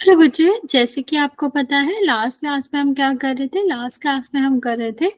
Hello बच्चे, जैसे कि आपको पता है लास्ट क्लास में हम क्या कर रहे थे। लास्ट क्लास में हम कर रहे थे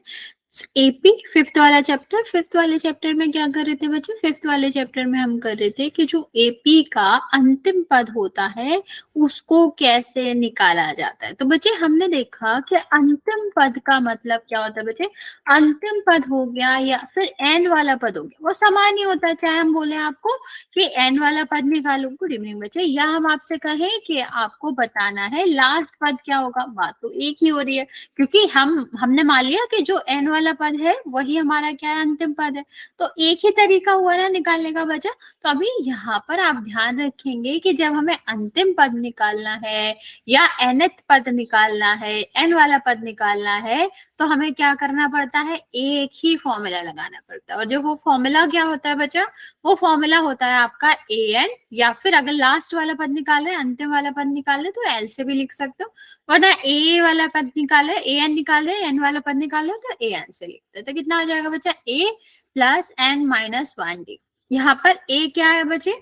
एपी फिफ्थ वाला चैप्टर। फिफ्थ वाले चैप्टर में क्या कर रहे थे बच्चे? फिफ्थ वाले चैप्टर में हम कर रहे थे कि जो एपी का अंतिम पद होता है उसको कैसे निकाला जाता है। तो बच्चे हमने देखा कि अंतिम पद का मतलब क्या होता है बच्चे। अंतिम पद हो गया या फिर एन वाला पद हो गया, वो समान ही होता है। चाहे हम बोले आपको कि एन वाला पद निकालो। गुड इवनिंग बच्चे, या हम आपसे कहें कि आपको बताना है लास्ट पद क्या होगा, बात तो एक ही हो रही है। क्योंकि हमने मान लिया कि जो एन वाला पद है वही हमारा क्या है, अंतिम पद है। तो एक ही तरीका हुआ ना निकालने का बच्चा। तो अभी यहाँ पर आप ध्यान रखेंगे कि जब हमें अंतिम पद निकालना है या एनथ पद निकालना है, एन वाला पद निकालना है, तो हमें क्या करना पड़ता है, एक ही फॉर्मूला लगाना पड़ता है। और जो वो फॉर्मूला क्या होता है बच्चा, वो फॉर्मूला होता है आपका ए एन, या फिर अगर लास्ट वाला पद निकाल रहे हैं, अंतिम वाला पद निकाल रहे तो एल से भी लिख सकते हो, वरना ए वाला पद निकाले, ए एन निकाले, एन वाला पद निकालो तो ए एन से लिखते हैं। तो कितना हो जाएगा बच्चा, a plus n minus one d. यहाँ पर ए क्या है बच्चे,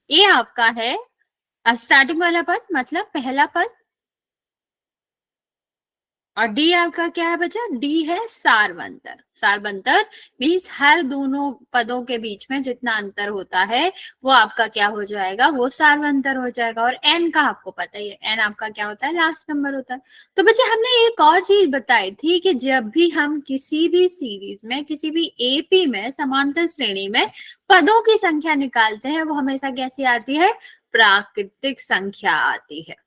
ए आपका है स्टार्टिंग वाला पद, मतलब पहला पद। और डी आपका क्या है बच्चा, डी है सारवंतर। सारवंतर मीन्स हर दोनों पदों के बीच में जितना अंतर होता है वो आपका क्या हो जाएगा, वो सारवंतर हो जाएगा। और एन का आपको पता ही है, एन आपका क्या होता है, लास्ट नंबर होता है। तो बच्चे हमने एक और चीज बताई थी कि जब भी हम किसी भी सीरीज में, किसी भी एपी में, समांतर श्रेणी में पदों की संख्या निकालते हैं, वो हमेशा कैसी आती है, प्राकृतिक संख्या आती है।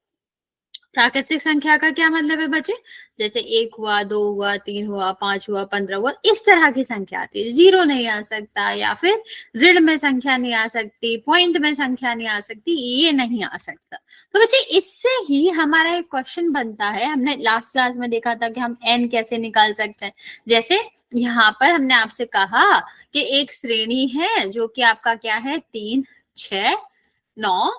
प्राकृतिक संख्या का क्या मतलब है बच्चे, जैसे एक हुआ, दो हुआ, तीन हुआ, पांच हुआ, 15 हुआ, इस तरह की संख्या आती है। जीरो नहीं आ सकता, या फिर ऋण में संख्या नहीं आ सकती, पॉइंट में संख्या नहीं आ सकती, ये नहीं आ सकता। तो बच्चे इससे ही हमारा एक क्वेश्चन बनता है। हमने लास्ट क्लास में देखा था कि हम एन कैसे निकाल सकते हैं। जैसे यहाँ पर हमने आपसे कहा कि एक श्रेणी है जो कि आपका क्या है, 3, 6, 9,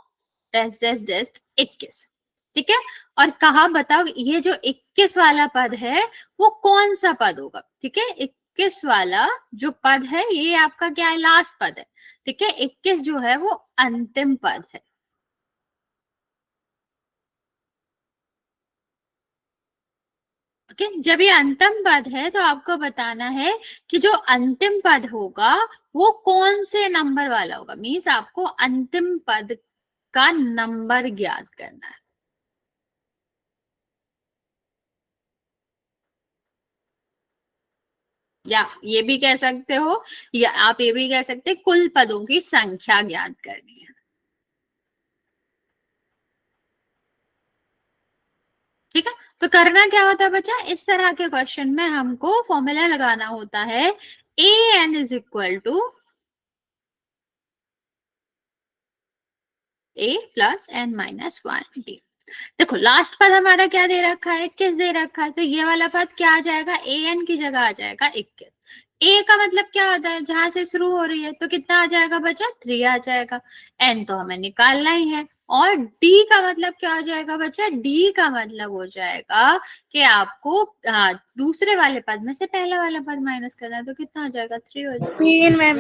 10, 10, 10, 21। ठीक है, और कहा बताओ ये जो 21 वाला पद है वो कौन सा पद होगा। ठीक है, 21 वाला जो पद है ये आपका क्या है, लास्ट पद है। ठीक है, 21 जो है वो अंतिम पद है। ओके, जब ये अंतिम पद है तो आपको बताना है कि जो अंतिम पद होगा वो कौन से नंबर वाला होगा। मीन्स आपको अंतिम पद का नंबर ज्ञात करना है। या ये भी कह सकते हो, या आप ये भी कह सकते हैं कुल पदों की संख्या ज्ञात करनी है। ठीक है, तो करना क्या होता है बच्चा, इस तरह के क्वेश्चन में हमको फॉर्मूला लगाना होता है, a n is equal to a plus n minus one d. देखो लास्ट पद हमारा क्या दे रखा है, 21 दे रखा है, तो ये वाला पद क्या आ जाएगा, ए एन की जगह आ जाएगा 21। ए का मतलब क्या होता है, जहां से शुरू हो रही है, तो कितना आ जाएगा बच्चा, 3 आ जाएगा। एन तो हमें निकालना ही है। और डी का मतलब क्या हो जाएगा बच्चा, डी का मतलब हो जाएगा कि आपको दूसरे वाले पद में से पहला वाला पद माइनस करना है, तो कितना हो जाएगा, 3 हो जाएगा। 3 मैम।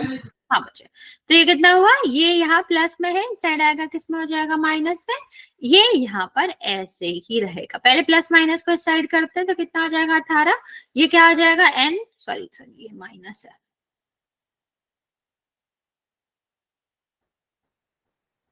हाँ बच्चे, तो ये कितना हुआ, ये यहाँ प्लस में है, साइड आएगा किस में, हो जाएगा माइनस में। ये यहाँ पर ऐसे ही रहेगा, पहले प्लस माइनस को इस साइड करते हैं तो कितना आ जाएगा, 18। ये क्या आ जाएगा, एन, सॉरी सॉरी ये माइनस है,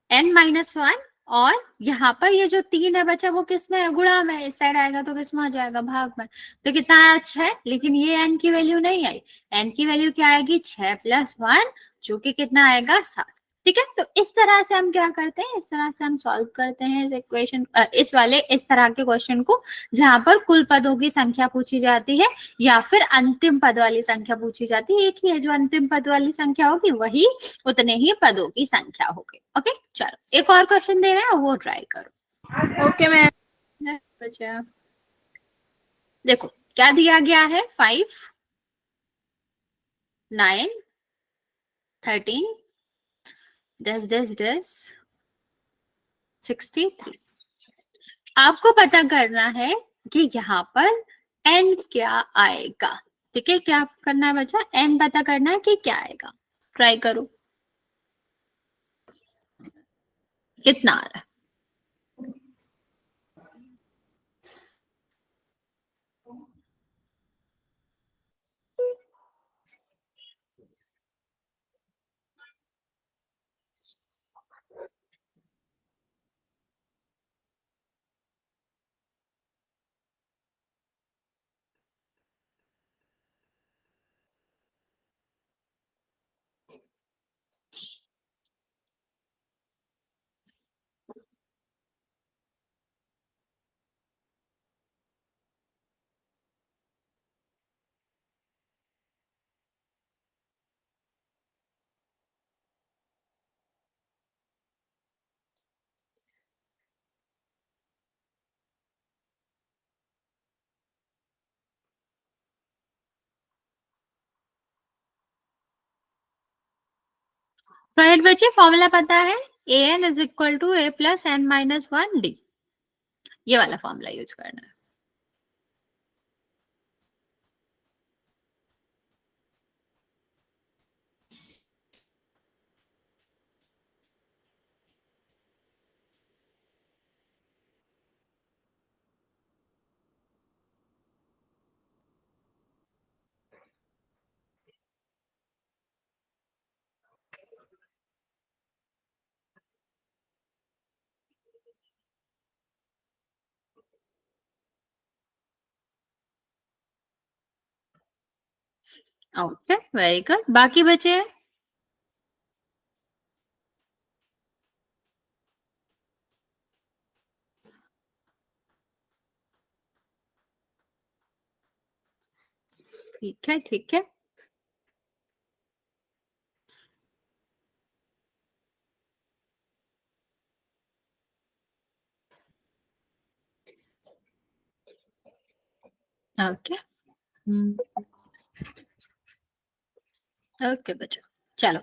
एन माइनस वन। और यहाँ पर ये जो 3 है बच्चा वो किस में है, गुणा में, इस साइड आएगा तो किस में आ जाएगा, भाग में। तो कितना आया, 6। लेकिन ये एन की वैल्यू नहीं आई, एन की वैल्यू क्या आएगी, 6 प्लस 1, जो कि कितना आएगा, 7। ठीक है, तो इस तरह से हम क्या करते हैं, इस तरह से हम सॉल्व करते हैं इस इक्वेशन, इस तरह के क्वेश्चन को, जहां पर कुल पदों की संख्या पूछी जाती है या फिर अंतिम पद वाली संख्या पूछी जाती है। एक ही है, जो अंतिम पद वाली संख्या होगी वही उतने ही पदों की संख्या होगी। ओके, चलो एक और क्वेश्चन दे रहे हैं, वो ट्राई करो। Okay ma'am. बच्चा देखो क्या दिया गया है, 5, 9, 13, 10, 10, 10, 63। आपको पता करना है कि यहाँ पर एन क्या आएगा। ठीक है, क्या करना है बच्चा, एन पता करना है कि क्या आएगा। ट्राई करो, कितना आ रहा है, राइट बच्चे, फॉर्मूला पता है, a n is equal to a plus n minus one d, ये वाला फॉर्मूला यूज करना है। Okay, very good. बाकी बचे, ठीक है ठीक है। ओके ओके बच्चों, चलो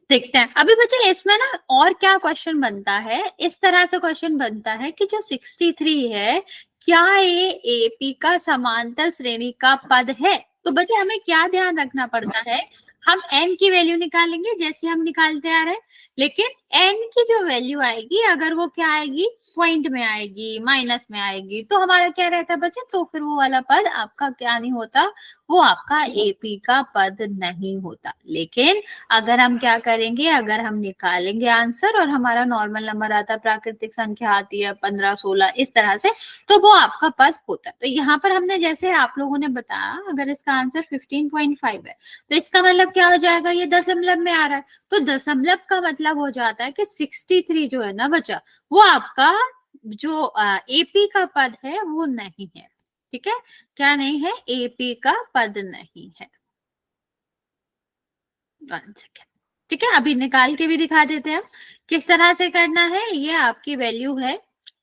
देखते हैं अभी बच्चे इसमें ना और क्या क्वेश्चन बनता है। इस तरह से क्वेश्चन बनता है कि जो 63 है, क्या ये एपी का समांतर श्रेणी का पद है। तो बच्चे हमें क्या ध्यान रखना पड़ता है, हम एन की वैल्यू निकालेंगे जैसे हम निकालते आ रहे हैं, लेकिन एन की जो वैल्यू आएगी अगर वो क्या आएगी, पॉइंट में आएगी, माइनस में आएगी, तो हमारा क्या रहता है बच्चे, तो फिर वो वाला पद आपका क्या नहीं होता, वो आपका एपी का पद नहीं होता। लेकिन अगर हम क्या करेंगे, अगर हम निकालेंगे आंसर और हमारा नॉर्मल नंबर आता है, प्राकृतिक संख्या आती है 15 16 इस तरह से, तो वो आपका पद होता है। तो यहाँ पर हमने जैसे आप लोगों ने बताया, अगर इसका आंसर 15.5 है तो इसका मतलब क्या हो जाएगा, ये दशमलव में आ रहा है, तो दशमलव का मतलब हो जाता है कि 63 जो है ना बच्चा, वो आपका जो एपी का पद है वो नहीं है। ठीक है, क्या नहीं है, एपी का पद नहीं है। 1 सेकेंड, ठीक है, अभी निकाल के भी दिखा देते हैं हम किस तरह से करना है। ये आपकी वैल्यू है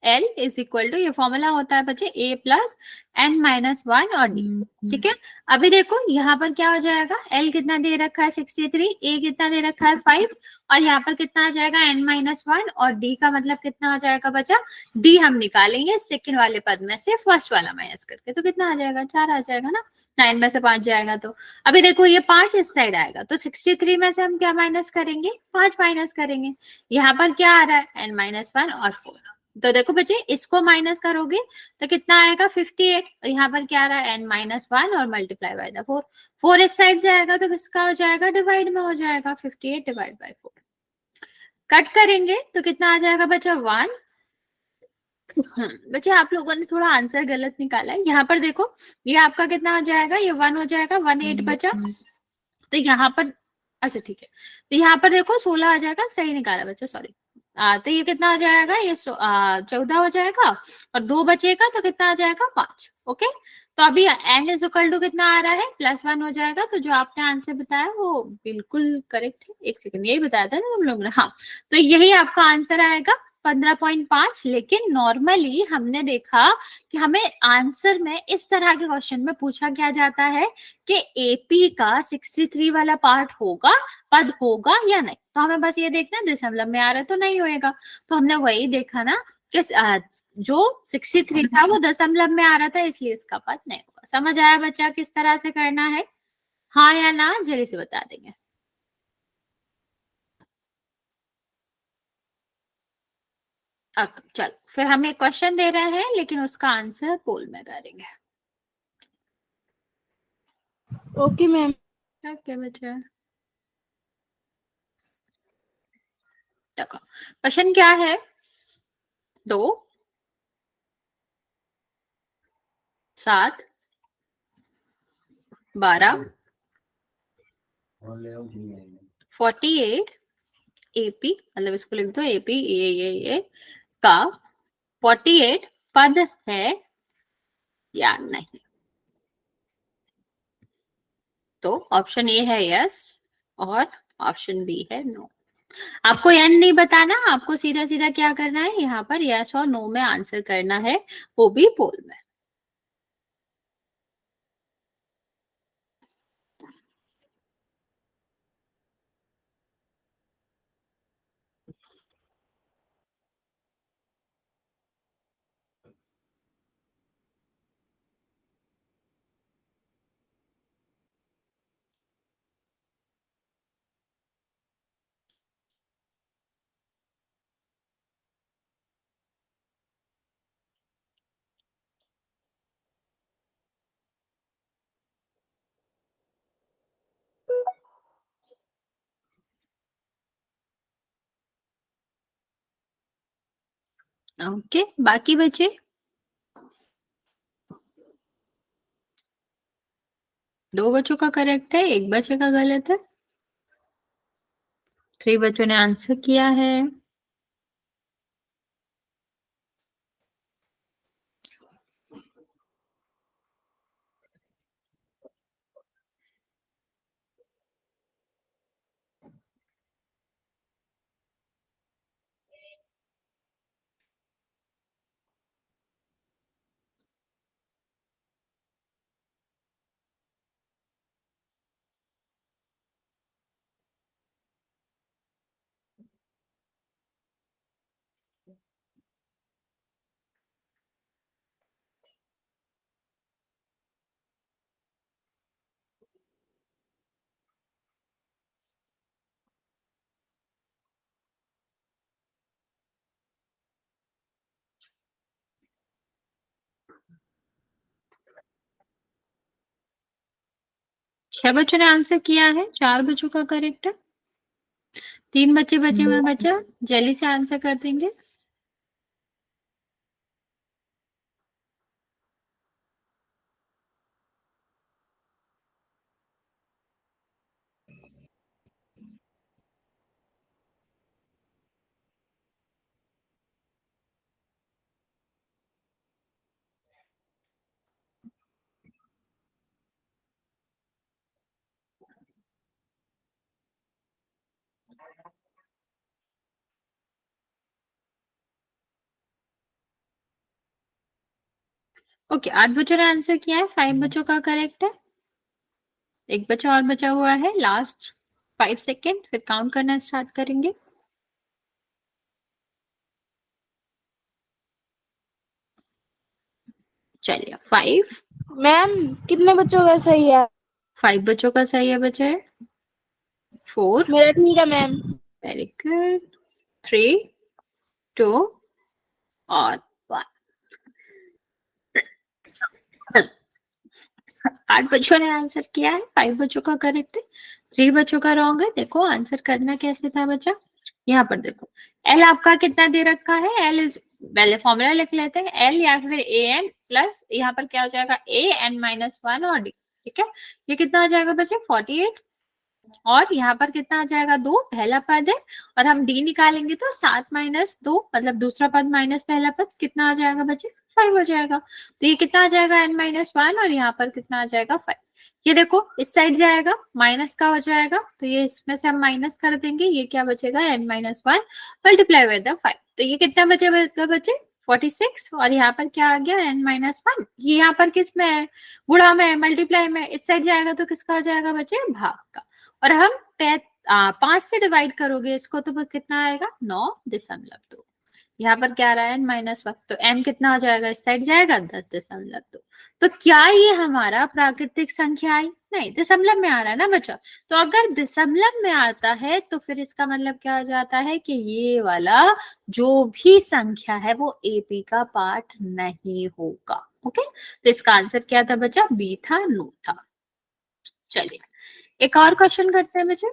L इज इक्वल टू, ये फॉर्मूला होता है बच्चे A plus n minus one और D। ठीक है, अभी देखो यहाँ पर क्या हो जाएगा, L कितना दे रखा है 63, A कितना दे रखा है 5, और यहाँ पर कितना आ जाएगा n माइनस वन, और D का मतलब कितना हो जाएगा बच्चा, D हम निकालेंगे सेकंड वाले पद में से फर्स्ट वाला माइनस करके, तो कितना आ जाएगा, 4 आ जाएगा ना, 9 में से 5 जाएगा। तो अभी देखो ये 5 इस साइड आएगा, तो 63 में से हम क्या माइनस करेंगे, 5 माइनस करेंगे। यहाँ पर क्या आ रहा है, n माइनस वन और 4, तो देखो बच्चे इसको माइनस करोगे तो कितना आएगा 58, और यहाँ पर क्या आ रहा है n माइनस वन और मल्टीप्लाई बाय द 4, 4 इस साइड जाएगा तो किसका हो जाएगा, डिवाइड में हो जाएगा, 58 डिवाइड बाय 4, कट करेंगे तो कितना आ जाएगा बच्चा 1। बच्चे आप लोगों ने थोड़ा आंसर गलत निकाला है, यहाँ पर देखो ये आपका कितना हो जाएगा, ये 1 हो जाएगा, 1 8 बचा, तो यहाँ पर, अच्छा ठीक है, तो यहाँ पर देखो 16 आ जाएगा, सही निकाला बच्चा, सॉरी। तो ये कितना आ जाएगा, ये 14 हो जाएगा, और 2 बचेगा तो कितना आ जाएगा, 5। ओके, तो अभी एन इज इक्वल टू कितना आ रहा है, +1 हो जाएगा, तो जो आपने आंसर बताया वो बिल्कुल करेक्ट है। 1 सेकंड, यही बताया था ना तुम लोग ने, हाँ, तो यही आपका आंसर आएगा 15.5। लेकिन नॉर्मली हमने देखा कि हमें आंसर में इस तरह के क्वेश्चन में पूछा क्या जाता है कि एपी का 63 वाला पार्ट होगा, पद होगा या नहीं, तो हमें बस ये देखना दशमलव में आ रहा है तो नहीं होएगा, तो हमने वही देखा ना कि जो 63 था वो दशमलव में आ रहा था, इसलिए इसका पद नहीं होगा। समझ आया बच्चा किस तरह से करना है, हाँ या ना जल्दी से बता देंगे। अब चलो फिर हम एक क्वेश्चन दे रहे हैं लेकिन उसका आंसर पोल में करेंगे। Okay ma'am. ओके बच्चा, देखो क्वेश्चन क्या है, 2 7 12 48 एपी, मतलब इसको लिख दो एपी, ये का 48 पद है या नहीं। तो ऑप्शन ए है यस, और ऑप्शन बी है नो। आपको एन नहीं बताना, आपको सीधा सीधा क्या करना है, यहाँ पर यस और नो में आंसर करना है, वो भी पोल में। ओके, बाकी बचे 2 बच्चों का करेक्ट है, 1 बच्चे का गलत है। 3 बच्चों ने आंसर किया है। छह बच्चों ने आंसर किया है, 4 बच्चों का करेक्ट है। 3 बच्चे बचे हुए बच्चा जल्दी से आंसर कर देंगे। ओके, 8 बच्चों ने आंसर किया है, 5 बच्चों का करेक्ट है। एक बच्चा और बचा हुआ है, लास्ट 5 सेकेंड, फिर काउंट करना स्टार्ट करेंगे। चलिए 5। मैम कितने बच्चों का सही है? 5 बच्चों का सही है बच्चे। 4। मेरा ठीक है मैम। Very good. 3, 2 और 1। 8 बच्चों ने आंसर किया है, 5 बच्चों का करेक्ट है, 3 बच्चों का रॉन्ग है। देखो आंसर करना कैसे था बच्चा, यहाँ पर देखो एल आपका कितना दे रखा है, एल इज, पहले फॉर्मूला लिख लेते हैं, एल या फिर ए एन प्लस यहाँ पर क्या हो जाएगा ए एन माइनस 1 और डी। ठीक है, ये कितना आ जाएगा बच्चे 48, और यहाँ पर कितना आ जाएगा 2, पहला पद है, और हम डी निकालेंगे तो 7 - 2, मतलब दूसरा पद माइनस पहला पद, कितना आ जाएगा बच्चे 5 हो जाएगा। तो ये कितना आ जाएगा n-1, और यहाँ पर कितना आ जाएगा 5। ये देखो इस साइड जाएगा माइनस का हो जाएगा, तो ये इसमें से हम माइनस कर देंगे, ये क्या बचेगा n-1 मल्टीप्लाई विद 5। तो ये कितना बचेगा बच्चे 46, और यहाँ पर क्या आ गया n-1, ये यहाँ पर किस में है, गुणा में, मल्टीप्लाई में, इस साइड जाएगा तो किसका आ जाएगा बच्चे भाग का। और हम 5 से डिवाइड करोगे इसको तो कितना आएगा 9.2। यहाँ पर क्या आ रहा है n-1, तो n कितना हो जाएगा, इस साइड जाएगा 10.2। तो क्या ये हमारा प्राकृतिक संख्या आई? नहीं, दशमलव में आ रहा है ना बच्चा। तो अगर दशमलव में आता है तो फिर इसका मतलब क्या हो जाता है कि ये वाला जो भी संख्या है वो एपी का पार्ट नहीं होगा। ओके, तो इसका आंसर क्या था बच्चा, बी था, नो था। चलिए एक और क्वेश्चन करते हैं बच्चे।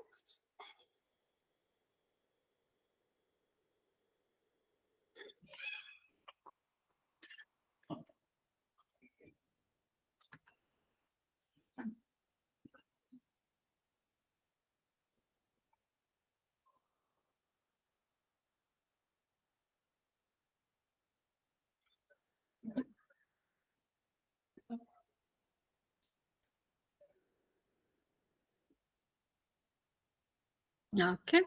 ओके,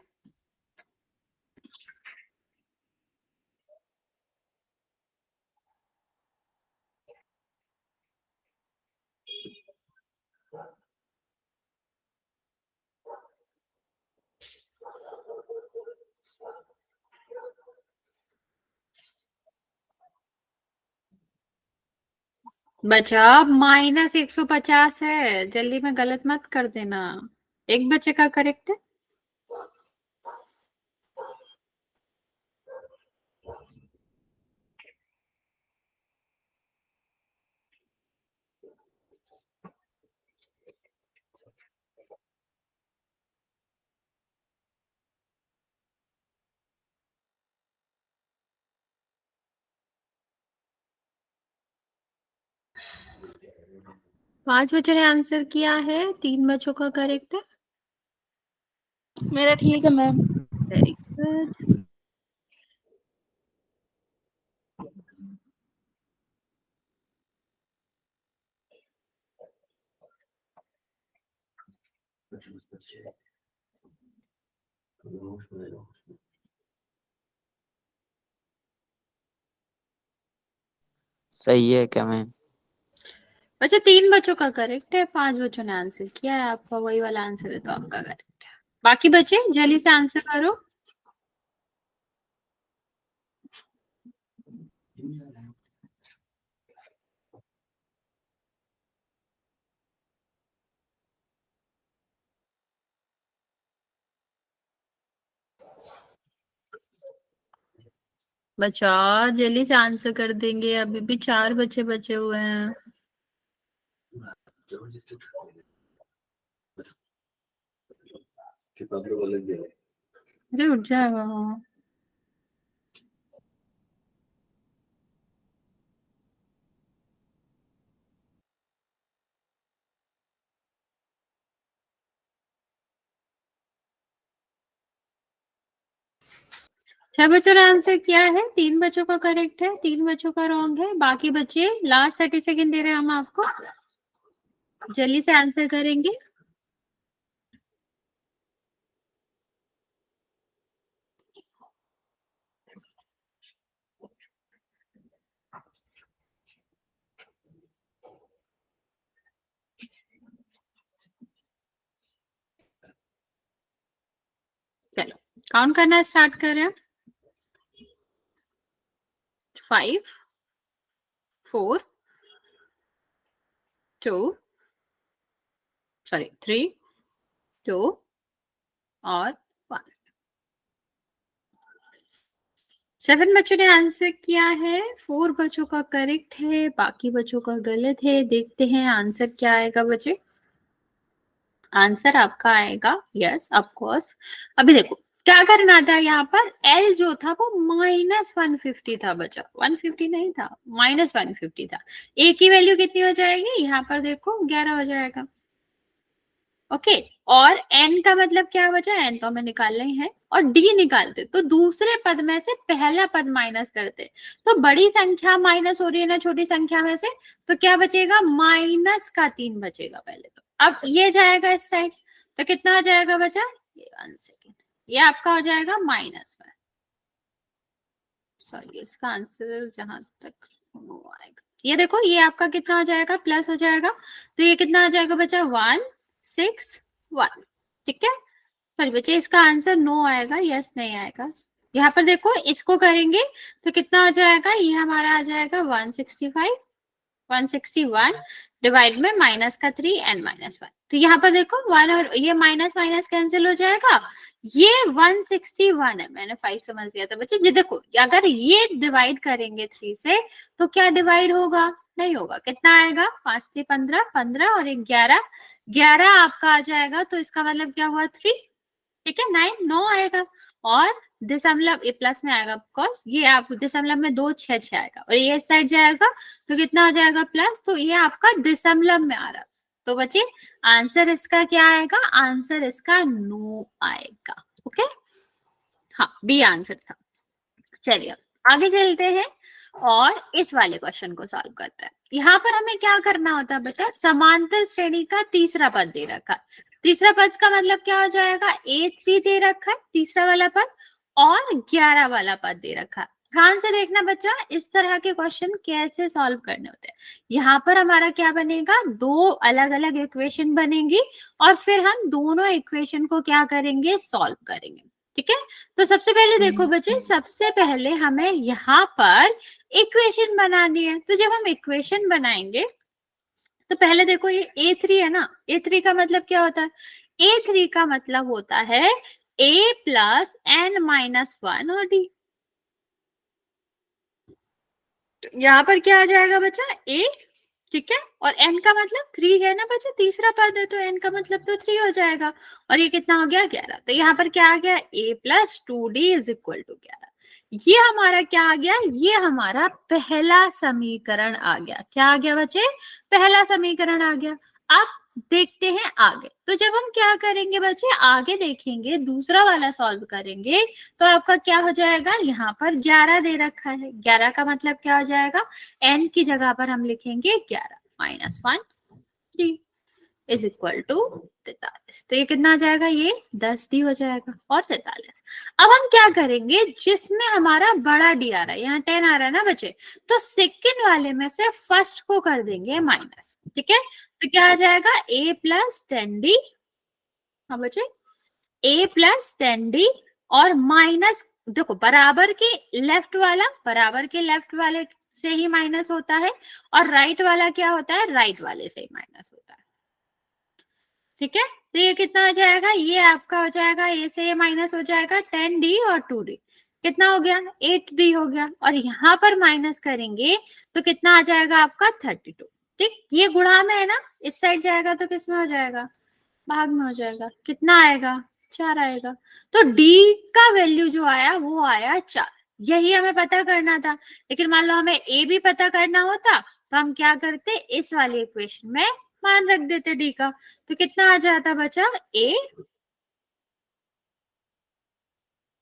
बच्चा -150 है, जल्दी में गलत मत कर देना। एक बच्चे का करेक्ट है। 5 बच्चों ने आंसर किया है, 3 बच्चों का करेक्ट है। मेरा ठीक है मैम। Very good. सही है क्या मैम? अच्छा, 3 बच्चों का करेक्ट है, 5 बच्चों ने आंसर किया है, आपका वही वाला आंसर है तो आपका करेक्ट है। बाकी बच्चे जल्दी से आंसर करो। बच्चा जल्दी से आंसर कर देंगे, अभी भी 4 बच्चे बचे हुए हैं। अरे उठ जाएगा। छह बच्चों ने आंसर किया है, 3 बच्चों का करेक्ट है, 3 बच्चों का रॉन्ग है। बाकी बच्चे लास्ट 30 सेकंड दे रहे हैं हम आपको, जल्दी से आंसर करेंगे। चलो काउंट करना स्टार्ट कर रहे हैं। 5 4 2 सॉरी 3 2 और 1। 7 बच्चों ने आंसर किया है, 4 बच्चों का करेक्ट है, बाकी बच्चों का गलत है। देखते हैं आंसर क्या आएगा बच्चे। आंसर आपका आएगा यस ऑफ कोर्स। अभी देखो क्या करना था, यहाँ पर L जो था वो -150 था बच्चा, 150 नहीं था, -150 था। A की वैल्यू कितनी हो जाएगी, यहाँ पर देखो 11 हो जाएगा। ओके, और N का मतलब क्या बचा, N तो हमें निकालना ही है, और D निकालते तो दूसरे पद में से पहला पद माइनस करते, तो बड़ी संख्या माइनस हो रही है ना छोटी संख्या में से, तो क्या बचेगा, -3 बचेगा पहले तो। अब ये जाएगा इस साइड, तो कितना आ जाएगा बचा, ये 1 सेकेंड, ये आपका हो जाएगा -1। सॉरी इसका आंसर जहां तक वो आएगा, ये देखो ये आपका कितना हो जाएगा, प्लस हो जाएगा, तो ये कितना आ जाएगा बचा 161। ठीक है, सॉरी बच्चे इसका आंसर नो आएगा, यस नहीं आएगा। यहाँ पर देखो इसको करेंगे तो कितना आ जाएगा, ये हमारा आ जाएगा 165 161 डिवाइड में माइनस का 3 n -1। तो यहाँ पर देखो 1 और ये माइनस माइनस कैंसिल हो जाएगा, ये 161 है, मैंने 5 समझ लिया था बच्चे। ये देखो अगर ये डिवाइड करेंगे 3 से तो क्या डिवाइड होगा, नहीं होगा। कितना आएगा, 5 से 15 15 और 1 11 11 आपका आ जाएगा, तो इसका मतलब क्या हुआ 3। ठीक है, 9 आएगा, और दशमलव ये प्लस में आएगा बिकॉज ये आप दशमलव में 2 6 आएगा, और ये इस साइड जाएगा तो कितना आ जाएगा प्लस, तो ये आपका दशमलव में आ रहा। तो बच्चे आंसर इसका क्या आएगा, आंसर इसका नो आएगा। ओके, हाँ बी आंसर था। चलिए आगे चलते हैं और इस वाले क्वेश्चन को सॉल्व करते हैं। यहाँ पर हमें क्या करना होता है बच्चा, समांतर श्रेणी का तीसरा पद दे रखा है। तीसरा पद का मतलब क्या हो जाएगा, A3 दे रखा है तीसरा वाला पद, और 11 वाला पद दे रखा है। ध्यान से देखना बच्चा, इस तरह के क्वेश्चन कैसे सॉल्व करने होते हैं। यहाँ पर हमारा क्या बनेगा, दो अलग अलग इक्वेशन बनेंगी, और फिर हम दोनों इक्वेशन को क्या करेंगे, सॉल्व करेंगे। ठीक है, तो सबसे पहले देखो बच्चे, सबसे पहले हमें यहाँ पर इक्वेशन बनानी है। तो जब हम इक्वेशन बनाएंगे तो पहले देखो ये A3 है ना, A3 का मतलब क्या होता है, A3 का मतलब होता है A प्लस n -1 और D। यहाँ पर क्या आ जाएगा बच्चा, A, ठीक है, और n का मतलब 3 है ना बच्चा, तीसरा पद है तो n का मतलब तो 3 हो जाएगा, और ये कितना हो गया 11। तो यहाँ पर क्या आ गया, A plus 2D is equal to 11। ये हमारा क्या आ गया, ये हमारा पहला समीकरण आ गया। क्या आ गया बच्चे, पहला समीकरण आ गया। अब देखते हैं आगे। तो जब हम क्या करेंगे बच्चे, आगे देखेंगे, दूसरा वाला सॉल्व करेंगे, तो आपका क्या हो जाएगा, यहाँ पर 11 दे रखा है। 11 का मतलब क्या हो जाएगा, n की जगह पर हम लिखेंगे 11 माइनस 1 3 इज इक्वल टू 43। तो ये कितना आ जाएगा, ये 10d हो जाएगा और 43। अब हम क्या करेंगे, जिसमें हमारा बड़ा डी आ रहा है, यहाँ 10 आ रहा है ना बच्चे, तो सेकेंड वाले में से फर्स्ट को कर देंगे माइनस। ठीक है, तो क्या आ जाएगा, a प्लस 10d। हाँ बच्चे, a प्लस 10d और माइनस, देखो बराबर के लेफ्ट वाला, बराबर के लेफ्ट वाले से ही माइनस होता है, और राइट वाला क्या होता है, राइट वाले से ही माइनस होता है। ठीक है, तो ये कितना आ जाएगा, ये आपका हो जाएगा, ए से ये माइनस हो जाएगा 10d और 2d, कितना हो गया, 8d हो गया। और यहाँ पर माइनस करेंगे तो कितना आ जाएगा आपका 32। ठीक, ये गुणा में है ना, इस साइड जाएगा तो किस में हो जाएगा, भाग में हो जाएगा। कितना आएगा, 4 आएगा। तो d का वैल्यू जो आया वो आया 4। यही हमें पता करना था। लेकिन मान लो हमें a भी पता करना होता तो हम क्या करते, इस वाले इक्वेशन में मान रख देते d का। तो कितना आ जाता बचा, a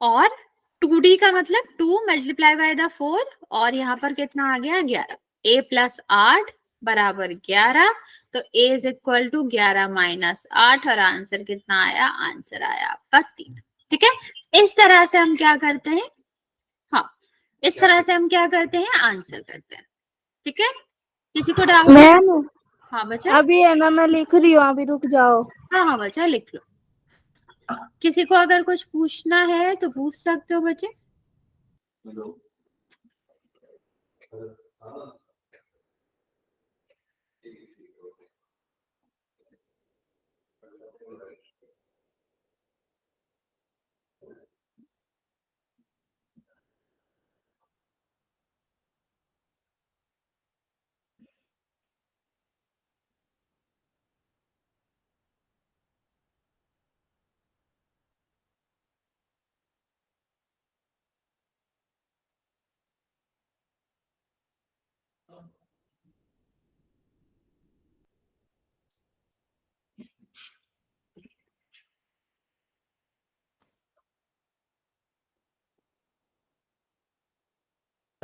और 2d का मतलब 2 मल्टीप्लाई बाय द 4, और यहाँ पर कितना आ गया 11। a प्लस 8 बराबर 11। तो a is equal to 11 minus 8, और आंसर कितना आया, आंसर आया आपका 3। ठीक है, इस तरह से हम क्या करते हैं, हाँ इस तरह से हम क्या करते हैं, आंसर करते हैं। ठीक है, किसी को डाउट है? मैम हाँ बच्चा, अभी है ना, मैं लिख रही हूँ, अभी रुक जाओ। हाँ हाँ बच्चा लिख लो। किसी को अगर कुछ पूछना है तो पूछ सकते हो बच्चे।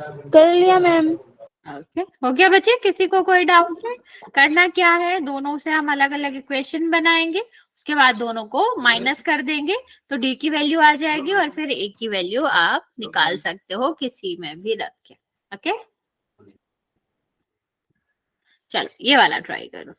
कर लिया मैम। ओके, हो गया बच्चे, किसी को कोई डाउट है? करना क्या है, दोनों से हम अलग अलग इक्वेशन बनाएंगे, उसके बाद दोनों को माइनस कर देंगे तो डी की वैल्यू आ जाएगी, और फिर ए की वैल्यू आप निकाल सकते हो किसी में भी रख के। ओके, चलो ये वाला ट्राई करो।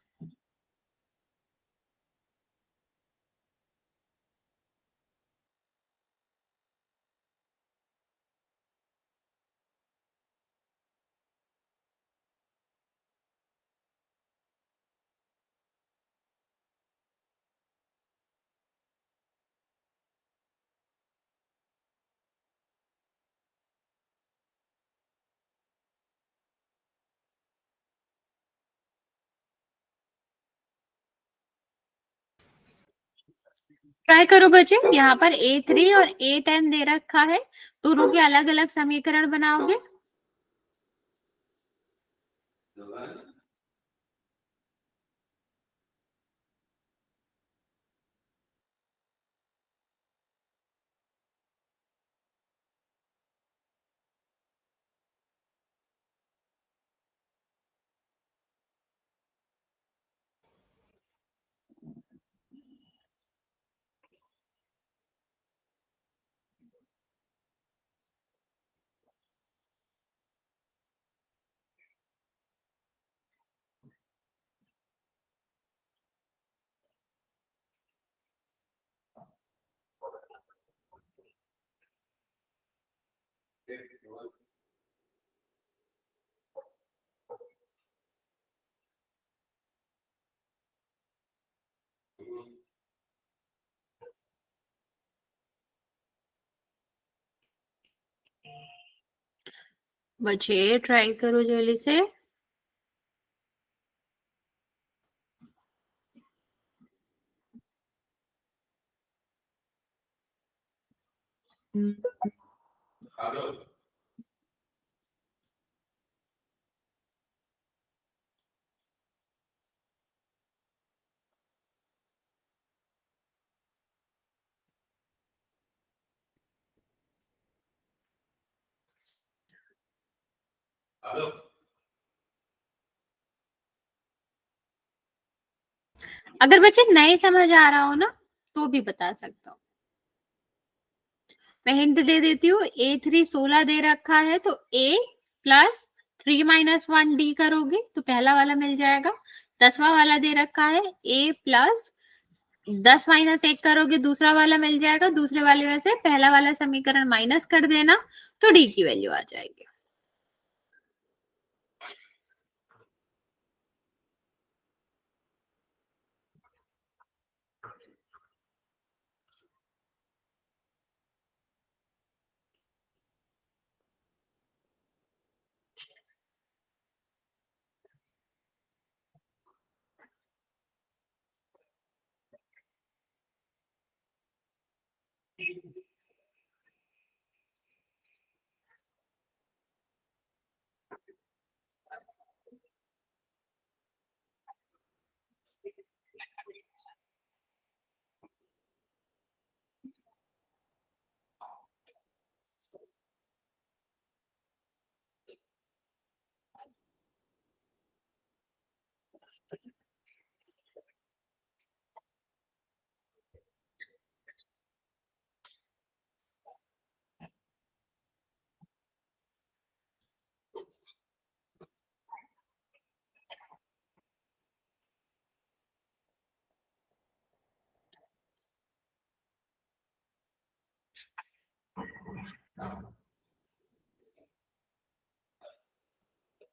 ट्राई करो बच्चे, यहाँ पर A3 और A10 दे रखा है, दोनों के अलग अलग समीकरण बनाओगे। बच्चे ट्राई करो जल्दी से। अगर बच्चे नहीं समझ आ रहा हो ना तो भी बता सकता हूँ, मैं हिंट दे देती हूँ। A3 16 दे रखा है तो A प्लस 3 माइनस 1 D करोगे तो पहला वाला मिल जाएगा। 10वां वाला दे रखा है A प्लस 10 माइनस 1 करोगे दूसरा वाला मिल जाएगा। दूसरे वाले में से पहला वाला समीकरण माइनस कर देना तो D की वैल्यू आ जाएगी।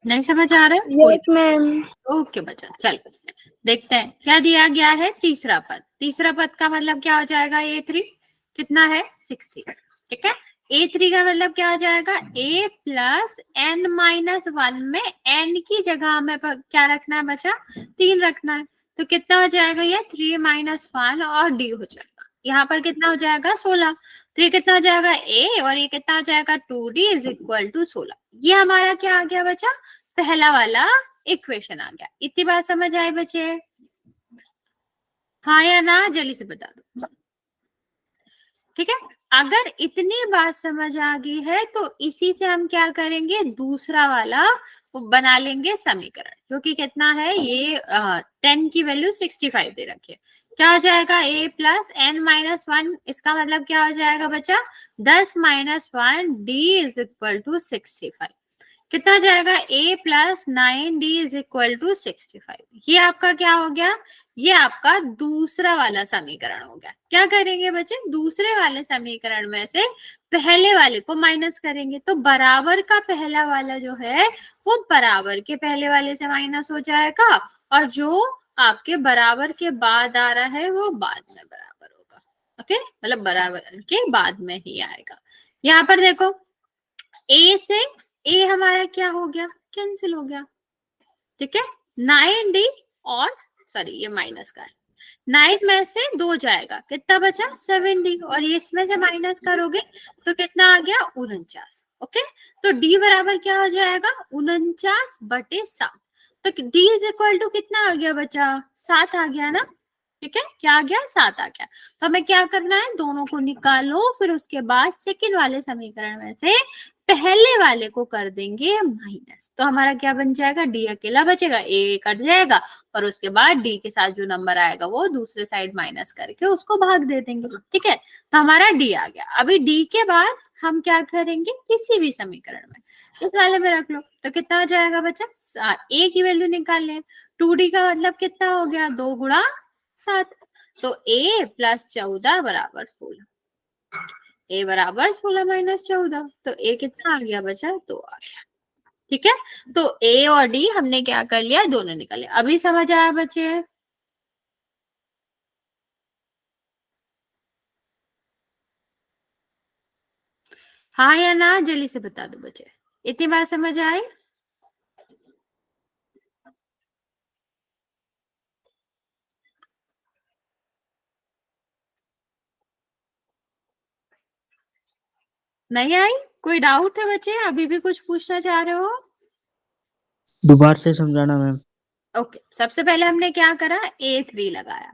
नहीं समझ आ रहा है? Yes ma'am. ओके बच्चा, चलो देखते हैं क्या दिया गया है। तीसरा पद, तीसरा पद का मतलब क्या हो जाएगा? A3 कितना है? 60। ठीक है, A3 का मतलब क्या हो जाएगा? A प्लस n माइनस 1 में n की जगह हमें क्या रखना है बच्चा? 3 रखना है। तो कितना हो जाएगा? ये 3 माइनस 1 और D हो जाएगा। यहाँ पर कितना हो जाएगा? 16। तो ये कितना हो जाएगा? A और ये कितना हो जाएगा? 2D is equal to 16। ये हमारा क्या आ गया बच्चा? पहला वाला इक्वेशन आ गया। इतनी बात समझ आई बच्चे? हाँ या ना? जल्दी से बता दो। ठीक है, अगर इतनी बात समझ आ गई है तो इसी से हम क्या करेंगे? दूसरा वाला वो बना लेंगे समीकरण, जो कि कितना है? ये 10 की वैल्यू 65 दे रखी है। क्या हो जाएगा? A प्लस n माइनस 1, इसका मतलब क्या हो जाएगा बच्चा? 10 minus 1 D is equal to 65। कितना हो जाएगा? A plus 9D is equal to 65। ये आपका क्या हो गया? ये आपका दूसरा वाला समीकरण हो गया। क्या करेंगे बच्चे? दूसरे वाले समीकरण में से पहले वाले को माइनस करेंगे तो बराबर का पहला वाला जो है वो बराबर के पहले वाले से माइनस हो जाएगा, और जो आपके बराबर के बाद आ रहा है वो बाद में बराबर होगा। ओके, मतलब बराबर के बाद में ही आएगा। यहाँ पर देखो, A से ए हमारा क्या हो गया? कैंसिल हो गया। ठीक है, 9D और सॉरी ये माइनस का है, 9 में से 2 जाएगा, कितना बचा? 7D, और ये इसमें से माइनस करोगे तो कितना आ गया? 49। ओके, तो D बराबर क्या हो जाएगा? 49/7। तो D इज इक्वल टू कितना आ गया बचा? 7 आ गया ना? ठीक है, क्या आ गया? 7 आ गया। तो हमें क्या करना है? दोनों को निकालो, फिर उसके बाद सेकंड वाले समीकरण में से पहले वाले को कर देंगे माइनस, तो हमारा क्या बन जाएगा? D अकेला बचेगा, A कट जाएगा, और उसके बाद D के साथ जो नंबर आएगा वो दूसरे साइड माइनस करके उसको भाग दे देंगे। ठीक है, तो हमारा D आ गया। अभी D के बाद हम क्या करेंगे? किसी भी समीकरण में इस वाले में रख लो, तो कितना हो जाएगा बच्चा? A की वैल्यू निकाल लें। 2D का मतलब कितना हो गया? 2 गुणा 7। तो A प्लस 14 बराबर 16। A बराबर 16 माइनस 14, तो A कितना आ गया बचा? 2 आ गया। ठीक है, तो A और D हमने क्या कर लिया? दोनों निकाले। अभी समझ आया बच्चे? हाँ या ना? जल्दी से बता दो बच्चे, इतनी बात समझ आए? नहीं आई? कोई डाउट है बच्चे? अभी भी कुछ पूछना चाह रहे हो? दोबारा से समझाना मैम। ओके, सबसे पहले हमने क्या करा? A3 लगाया।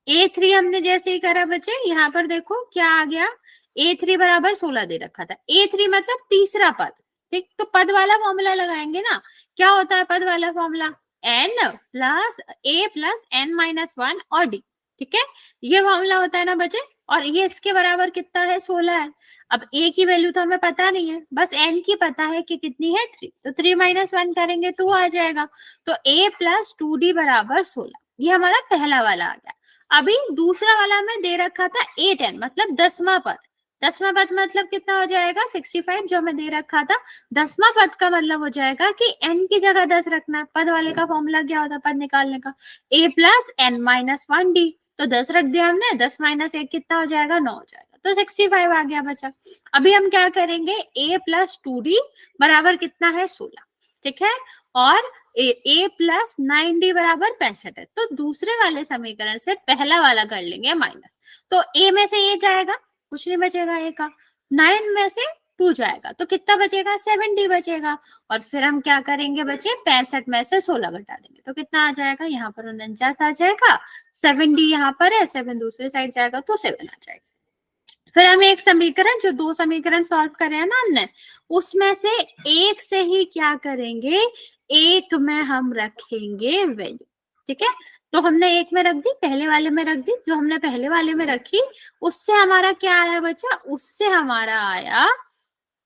A3 हमने जैसे ही करा बच्चे, यहाँ पर देखो क्या आ गया? A3 बराबर 16 दे रखा था। A3 मतलब तीसरा पद, ठीक, तो पद वाला फॉर्मूला लगाएंगे ना। क्या होता है पद वाला formula? n plus a plus n minus 1 और d। ठीक है, ये फॉर्मूला होता है ना बच्चे। और ये इसके बराबर कितना है? 16 है। अब a की वैल्यू तो हमें पता नहीं है, बस n की पता है कि कितनी है 3, तो 3 माइनस 1 करेंगे तो आ जाएगा। तो a प्लस 2d बराबर 16, ये हमारा पहला वाला आ गया। अभी दूसरा वाला में दे रखा था 8n, मतलब 10वां पद। 10वां पद मतलब कितना हो जाएगा? 65 जो हमें दे रखा था। 10वां पद का मतलब हो जाएगा कि n की जगह 10 रखना है। पद वाले का फॉर्मूला क्या होता है पद निकालने का? a plus n minus 1d। तो 10 रख दिया हमने, 10 माइनस 1 कितना हो जाएगा? 9 हो जाएगा, तो 65 आ गया बचा। अभी हम क्या करेंगे? a प्लस 2d बराबर कितना है? 16। ठीक है, और a प्लस 9d बराबर 65 है। तो दूसरे वाले समीकरण से पहला वाला कर लेंगे माइनस। तो a में से a जाएगा, कुछ नहीं बचेगा a का। 9 में से 2 जाएगा, तो कितना बचेगा? 70 बचेगा। और फिर हम क्या करेंगे बच्चे? 65 में से 16 घटा देंगे, तो कितना आ जाएगा? यहाँ पर 49 आ जाएगा। 70 यहाँ पर है, 7 दूसरे साइड जाएगा तो 7 आ जाएगा। फिर हम एक समीकरण, जो 2 समीकरण सॉल्व करे हैं ना हमने, उसमें से एक से ही क्या करेंगे? एक में हम रखेंगे वैल्यू। ठीक है, तो हमने एक में रख दी, पहले वाले में रख दी। जो हमने पहले वाले में रखी उससे हमारा क्या आया बच्चा? उससे हमारा आया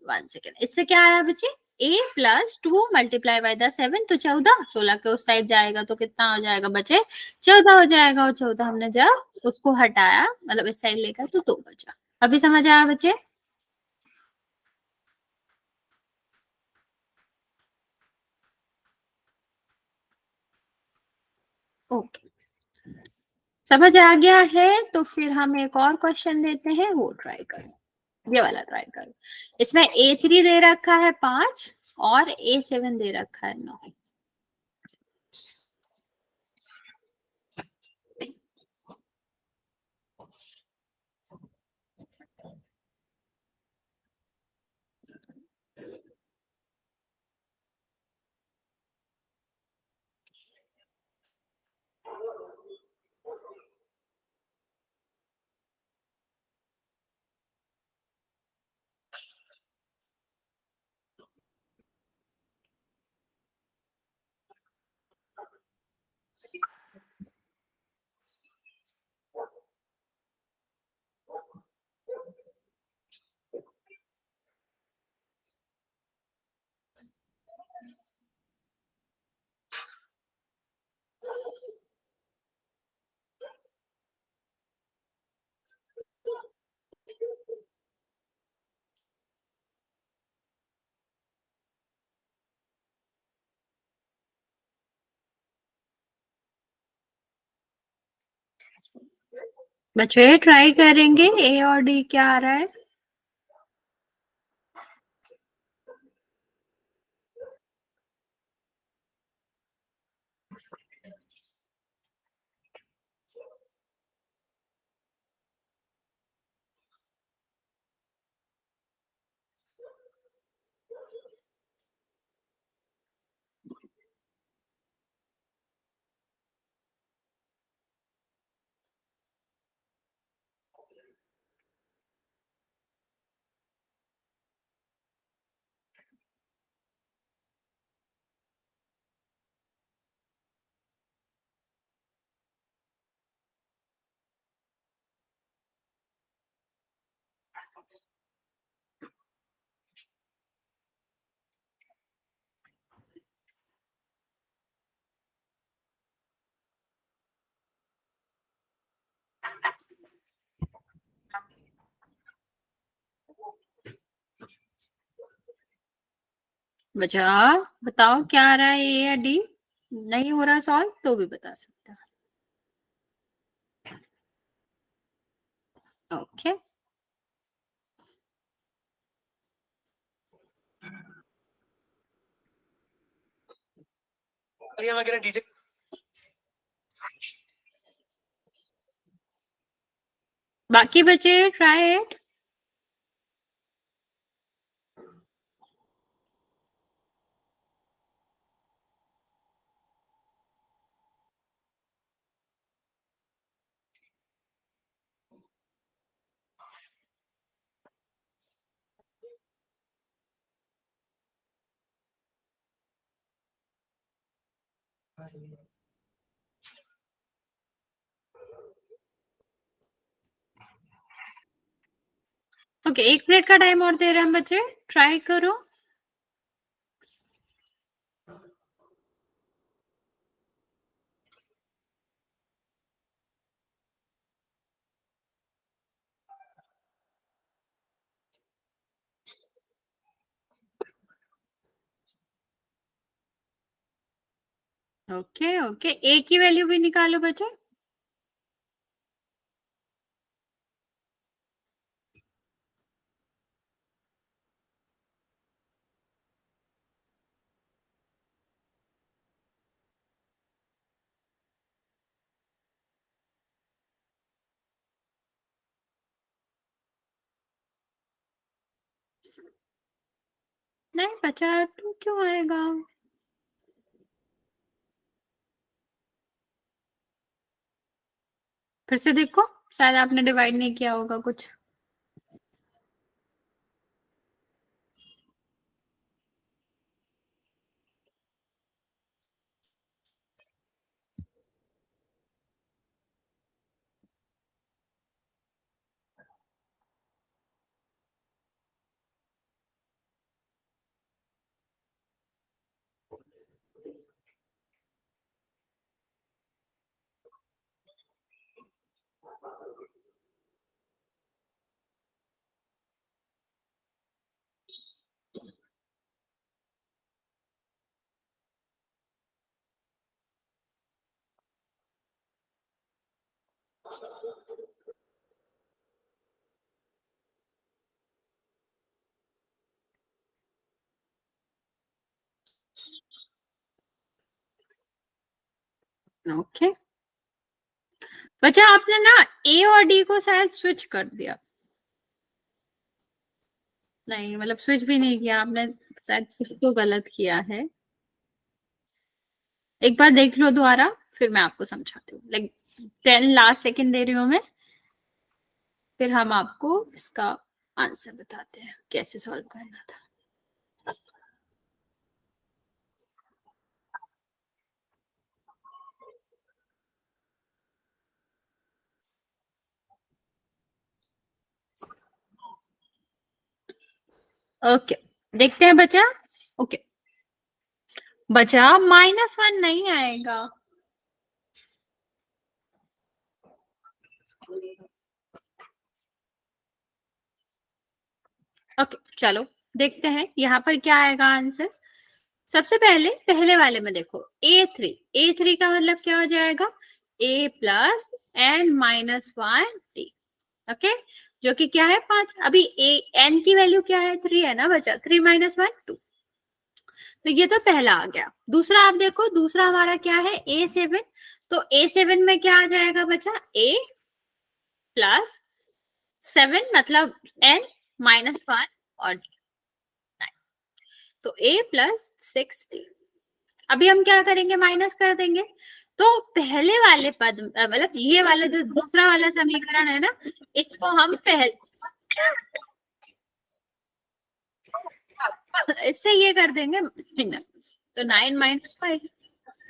1 सेकेंड, इससे क्या आया बच्चे? a plus 2 multiply by the 7, तो 14। 16 के उस साइड जाएगा तो कितना हो जाएगा बच्चे? 14 हो जाएगा। और 14 हमने जब उसको हटाया, मतलब इस साइड लेकर, तो 2 बचा। अभी समझ आया बच्चे? ओके, समझ आ गया है। तो फिर हम एक और क्वेश्चन देते हैं, वो ट्राई करो, ये वाला ट्राई करो। इसमें a3 दे रखा है 5 और a7 दे रखा है 9। बच्चे ट्राई करेंगे ए और डी क्या आ रहा है। बच्चा बताओ क्या आ रहा है, ए या डी? नहीं हो रहा सॉल्व तो भी बता सकते हैं। ओके, बाकी बचे ट्राई इट। ओके, 1 मिनट का टाइम और दे रहे हैं बच्चे, ट्राई करो। ओके ओके, ए की वैल्यू भी निकालो बच्चे। नहीं बचा, 2 क्यों आएगा? फिर से देखो, शायद आपने डिवाइड नहीं किया होगा कुछ। ओके बच्चा, आपने ना ए और डी को शायद स्विच कर दिया। नहीं, मतलब स्विच भी नहीं किया आपने, शायद कुछ तो गलत किया है। एक बार देख लो दोबारा, फिर मैं आपको समझाती हूँ। लाइक 10 लास्ट सेकंड दे रही हूँ मैं, फिर हम आपको इसका आंसर बताते हैं कैसे सॉल्व करना था। ओके, देखते हैं बच्चा। ओके बच्चा, -1 नहीं आएगा। ओके चलो देखते हैं यहाँ पर क्या आएगा आंसर। सबसे पहले पहले वाले में देखो, A3 का मतलब क्या हो जाएगा? A plus n minus 1t। Okay, जो कि क्या है 5। अभी n की वैल्यू क्या है? 3 है ना बच्चा, 3 माइनस 1 2। तो ये तो पहला आ गया। दूसरा आप देखो, दूसरा हमारा क्या है? A7। तो A7 में क्या आ जाएगा बच्चा? A प्लस 7 मतलब n माइनस 1 और d। तो A प्लस 6d। अभी हम क्या करेंगे? माइनस कर देंगे। तो पहले वाले पद मतलब ये वाला जो दूसरा वाला समीकरण है ना, इसको हम पहले इससे ये कर देंगे। तो 9 माइनस 5,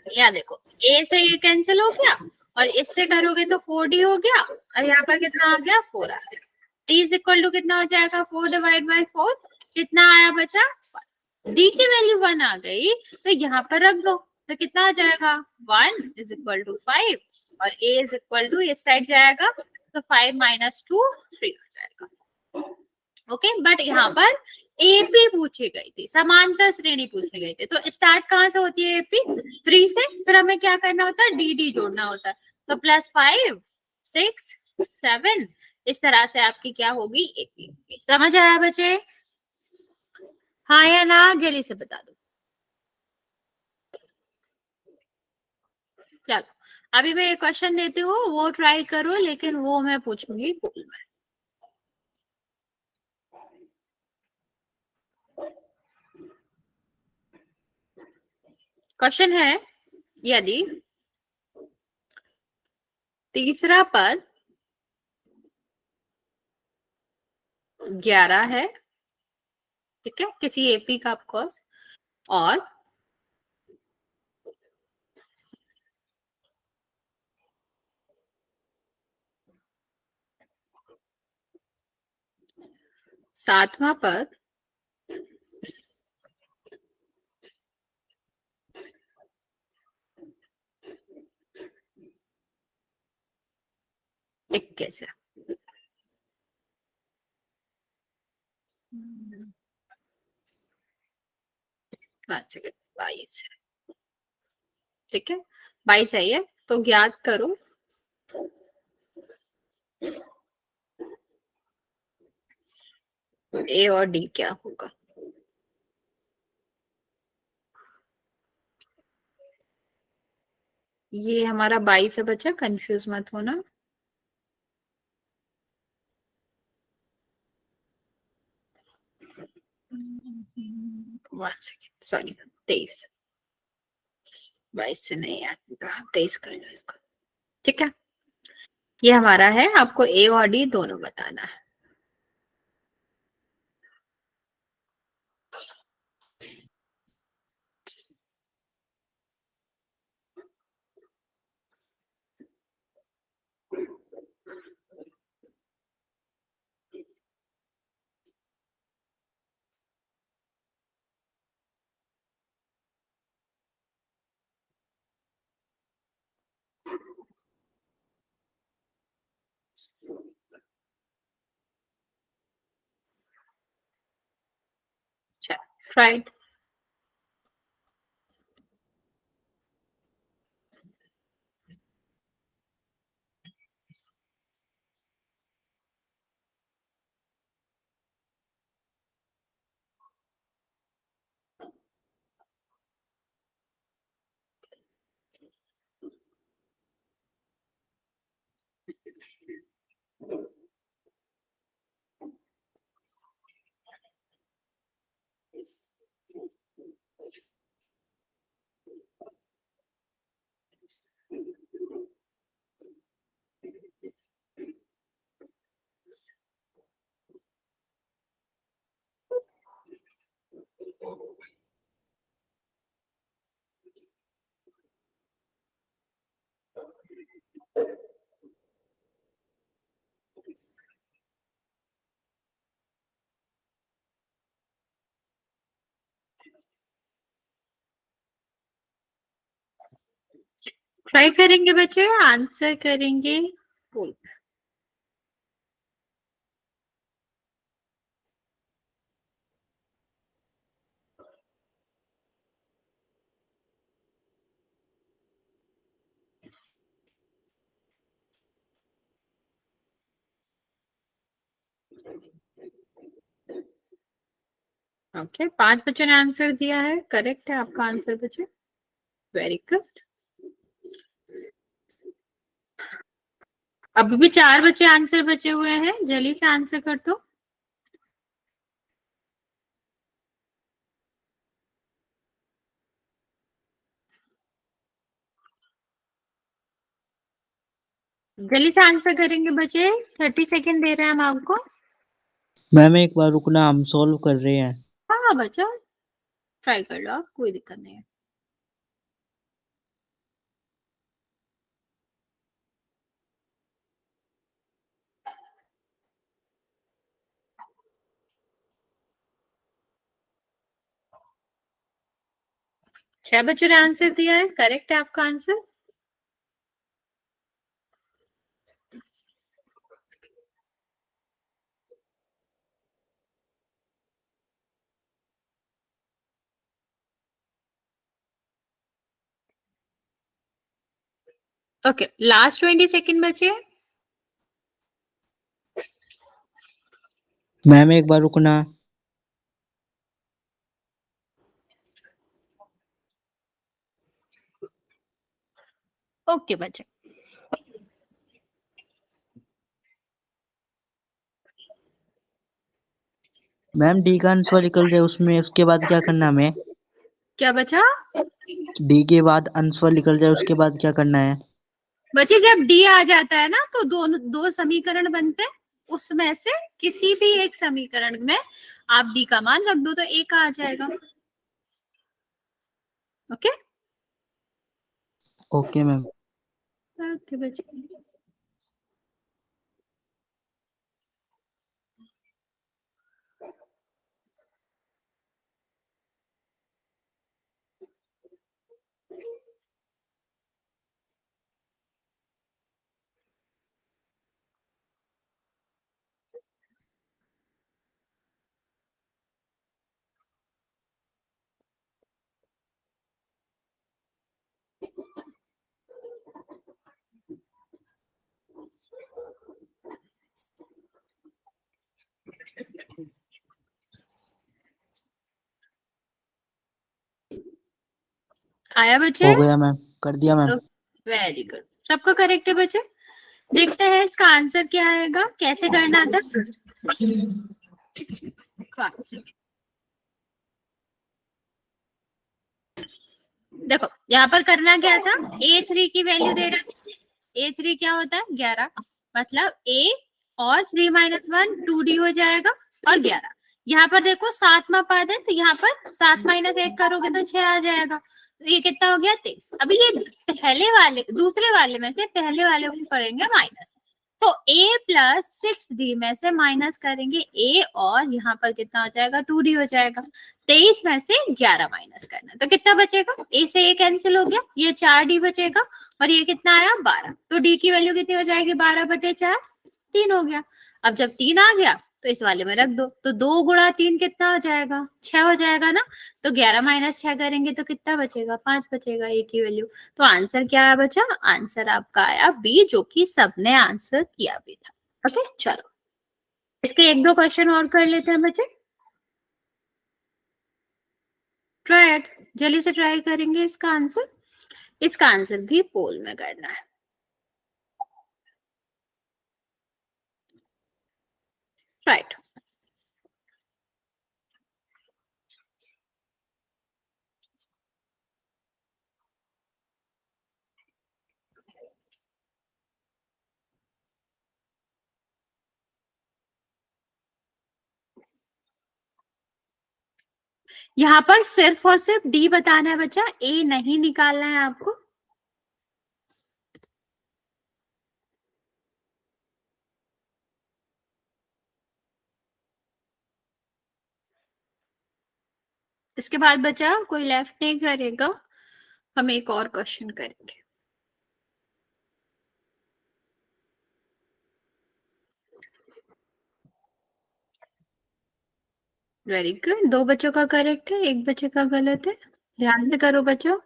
या देखो ए से ये कैंसिल हो गया और इससे करोगे तो 4d हो गया, और यहाँ पर कितना आ गया? 4 आ गया। d इज इक्वल टू कितना हो जाएगा? 4 डिवाइड बाई 4। कितना आया बचा? d की वैल्यू 1 आ गई, तो यहाँ पर रख दो। तो कितना आ जाएगा? 1 इज इक्वल टू 5 और a इज इक्वल टू इस साइड जाएगा, तो 5 माइनस 2 3 हो जाएगा। ओके बट यहाँ पर एपी पूछी गई थी, समांतर श्रेणी पूछी गई थी। तो स्टार्ट कहाँ से होती है? एपी 3 से। फिर हमें क्या करना होता है? डी जोड़ना होता है। तो +5 6 7 इस तरह से आपकी क्या होगी? एपी। समझ आया बच्चे? हाँ या ना? जल्दी से बता दो। चलो अभी मैं एक क्वेश्चन देती हूँ, वो ट्राई करो, लेकिन वो मैं पूछूंगी पोल में। क्वेश्चन है, यदि तीसरा पद 11 है, ठीक है, किसी एपी का ऑफकोर्स, और सातवां पद इक्कीस है। सेकंड 22 है। ठीक है, 22 है ये, तो ज्ञात करो ए और डी क्या होगा। ये हमारा 22 है बच्चा, कंफ्यूज मत होना। सॉरी, 23, 22 से नहीं आएगा, 23 कर लो इसको। ठीक है, ये हमारा है, आपको ए और डी दोनों बताना है। राइट, ट्राई करेंगे बच्चे, आंसर करेंगे, बोल। ओके, 5 बच्चों ने आंसर दिया है, करेक्ट है आपका आंसर बच्चे, वेरी गुड। अभी भी 4 बच्चे आंसर बचे हुए हैं, जल्दी से आंसर कर दो। जल्दी से आंसर करेंगे बच्चे, 30 सेकेंड दे रहे हैं हम आपको। मैम एक बार रुकना, हम सॉल्व कर रहे हैं। हाँ बच्चा, ट्राई कर लो आप, कोई दिक्कत नहीं है। छह बच्चों ने आंसर दिया है, करेक्ट है आपका आंसर। ओके, लास्ट 20 सेकेंड बचे। मैम एक बार रुकना। ओके बच्चे, मैम डी का आंसर निकल जाए उसमें, उसके बाद क्या करना है हमें? क्या बचा? डी के बाद आंसर निकल जाए उसके बाद क्या करना है? बच्चे जब डी आ जाता है ना, तो दो समीकरण बनते हैं, उसमें से किसी भी एक समीकरण में आप डी का मान रख दो तो ए का आ जाएगा। Okay, okay ma'am. ओके बच्चे। आया बच्चे? हो गया मैम, कर दिया मैम। वेरी गुड, सबको करेक्ट है बच्चे। देखते हैं इसका आंसर क्या आएगा, कैसे करना था। देखो यहाँ पर करना क्या था, A3 की वैल्यू दे रहा था। A3 क्या होता है 11, मतलब A और 3 - 1 2D हो जाएगा और 11। यहाँ पर देखो 7वां पद है, तो यहाँ पर 7 - 1 करोगे तो 6 आ जाएगा। तो ये कितना हो गया 23। अभी ये पहले वाले दूसरे वाले में से पहले वाले को करेंगे माइनस, तो A + 6D में से माइनस करेंगे A, और यहाँ पर कितना हो जाएगा 2D हो जाएगा। 23 में से 11 माइनस करना, तो कितना बचेगा, A से A कैंसिल हो गया, ये 4D बचेगा, और ये कितना आया 12। तो D की वैल्यू कितनी हो जाएगी 12/4, 3 हो गया। अब जब 3 आ गया तो इस वाले में रख दो, तो 2 × 3 कितना हो जाएगा 6 हो जाएगा ना। तो 11 - 6 करेंगे तो कितना बचेगा 5 बचेगा A की वैल्यू। तो आंसर क्या आया बच्चा, आंसर आपका आया B, जो कि सबने आंसर किया भी था। ओके चलो, इसके 1-2 क्वेश्चन और कर लेते हैं बच्चे। ट्राई, जल्दी से ट्राई करेंगे इसका आंसर। इसका आंसर भी पोल में करना है। राइट, यहाँ पर सिर्फ और सिर्फ डी बताना है बच्चा, ए नहीं निकालना है आपको। इसके बाद बच्चा कोई लेफ्ट नहीं करेगा, हम एक और क्वेश्चन करेंगे। वेरी गुड, 2 बच्चों का करेक्ट है, 1 बच्चे का गलत है। ध्यान से करो बच्चों।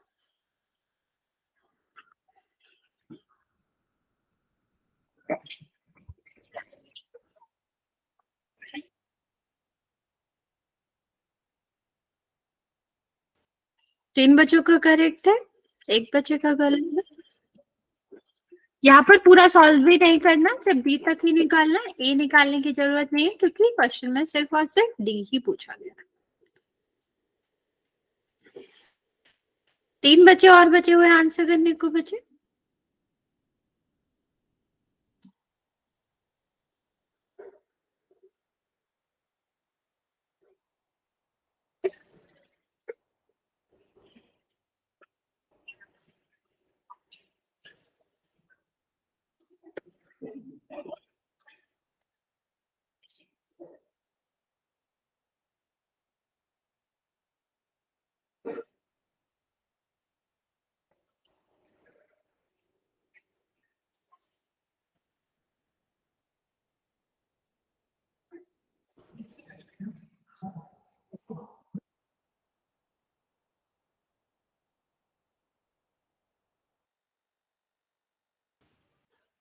तीन बच्चों का करेक्ट है, 1 बच्चे का गलत है। यहाँ पर पूरा सॉल्व भी नहीं करना, सिर्फ बी तक ही निकालना है, ए निकालने की जरूरत नहीं है, क्योंकि क्वेश्चन में सिर्फ और सिर्फ डी ही पूछा गया। 3 बच्चे और बचे हुए आंसर करने को बचे।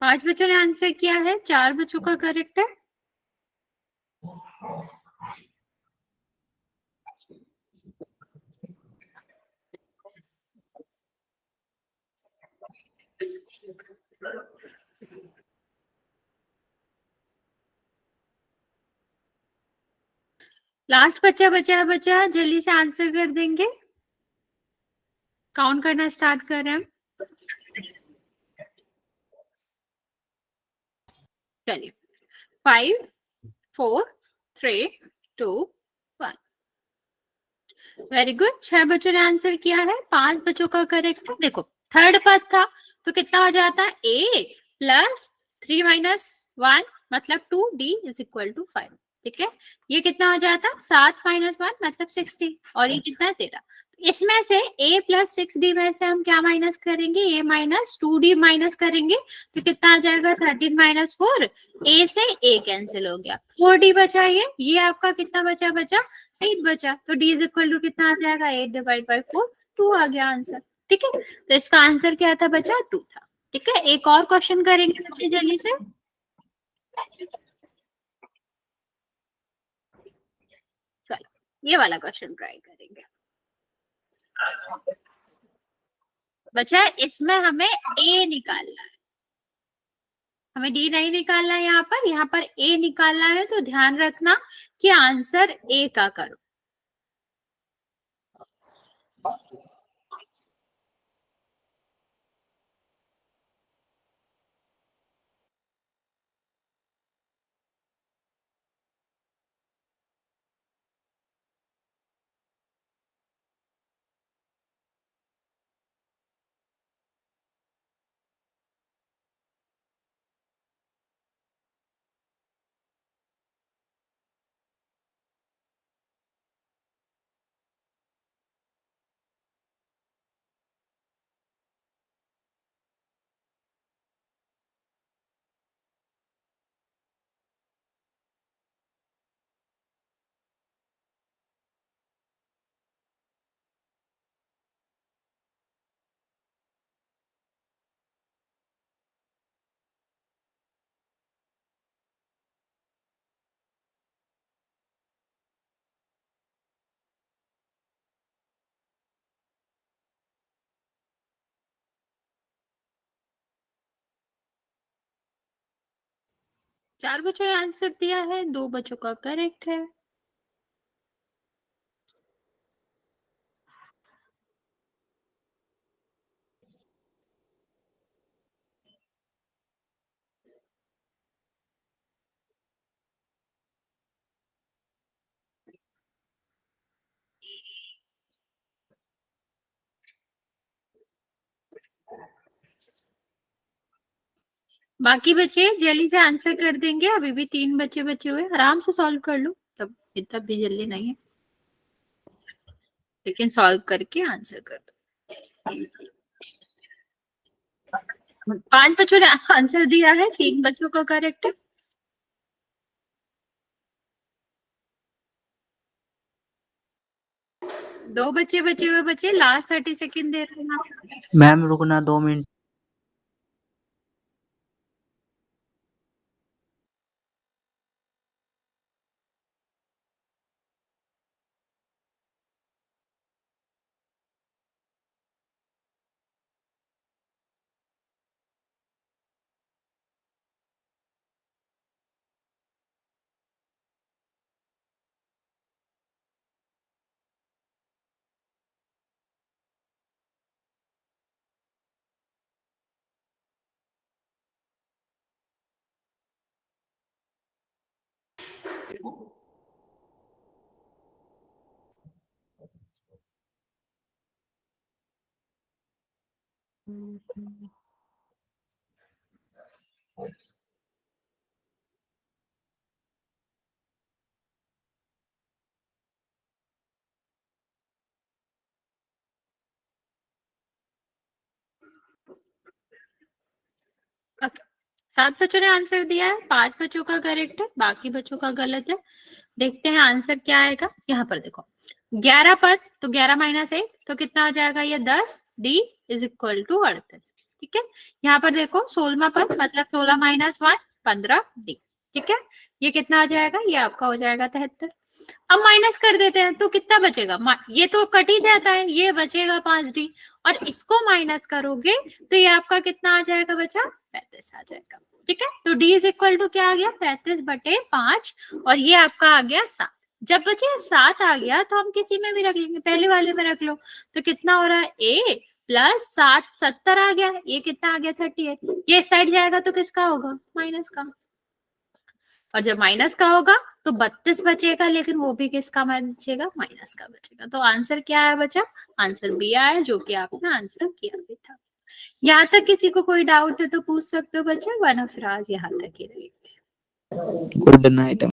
पांच बच्चों ने आंसर किया है, 4 बच्चों का करेक्ट है। लास्ट बच्चा बचा है बच्चा, जल्दी से आंसर कर देंगे। काउंट करना स्टार्ट कर रहे हैं हम। चलिए 5 4 3 2 1। वेरी गुड, 6 बच्चों ने आंसर किया है, 5 बच्चों का करेक्ट है। देखो थर्ड पद था तो कितना हो जाता है A + 3 - 1 मतलब 2D = 5। ठीक है, ये कितना हो जाता 7 - 1 मतलब 60, और ये कितना 13। इसमें से A + 6D में से हम क्या माइनस करेंगे, A - 2D माइनस करेंगे, तो कितना आ जाएगा 13 - 4। A से A कैंसिल हो गया, 4D बचा, ये आपका कितना बचा 8 बचा। तो D = कितना आ जाएगा 8/4, 2 आ गया आंसर। ठीक है, तो इसका आंसर क्या था बचा 2 था। ठीक है, एक और क्वेश्चन करेंगे बच्चे जल्दी से। चलो ये वाला क्वेश्चन ट्राई करेंगे। बच्चा इसमें हमें ए निकालना है, हमें डी नहीं निकालना है। यहाँ पर ए निकालना है, तो ध्यान रखना कि आंसर ए का करो। चार बच्चों ने आंसर दिया है, 2 बच्चों का करेक्ट है। बाकी बच्चे जल्दी से आंसर कर देंगे, अभी भी 3 बच्चे बचे हुए, आराम से सॉल्व कर लो, तब इतना भी जल्दी नहीं है, लेकिन सॉल्व करके आंसर कर दो। 5 बच्चों ने आंसर दिया है, 3 बच्चों का करेक्ट है। दो बच्चे बचे हुए, बच्चे लास्ट 30 सेकेंड दे रहे हैं। मैम रुकना 2 मिनट। Okay. 7 बच्चों ने आंसर दिया है, 5 बच्चों का करेक्ट है, बाकी बच्चों का गलत है। देखते हैं आंसर क्या आएगा। यहाँ पर देखो 11 पद, तो 11 माइनस 1 तो कितना आ जाएगा, ये 10, डी इज इक्वल टू 38। ठीक है, यहाँ पर देखो 16वां पद, मतलब 16 माइनस 1 15 डी। ठीक है, ये कितना आ जाएगा, ये आपका हो जाएगा 73। अब माइनस कर देते हैं, तो कितना बचेगा, ये तो कट ही जाता है, ये बचेगा 5D, और इसको माइनस करोगे तो ये आपका कितना आ जाएगा बचा, 35 आ जाएगा। ठीक है, तो D इज इक्वल टू क्या आ गया, 35/5, और ये आपका आ गया 7। जब बचे 7 आ गया तो हम किसी में भी रख लेंगे, पहले वाले में रख लो, तो कितना हो रहा है, A प्लस 7 70 आ गया, ये कितना आ गया 38। ये साइड जाएगा तो किसका होगा, माइनस का, और जब माइनस का होगा तो 32 बचेगा, लेकिन वो भी किसका बचेगा, माइनस का बचेगा। तो आंसर क्या है बचा, आंसर बी आया, जो कि आपने आंसर किया भी था। यहाँ तक किसी को कोई डाउट है तो पूछ सकते हो बच्चे, वरना फिर आज यहाँ तक ही रहेंगे। Good night.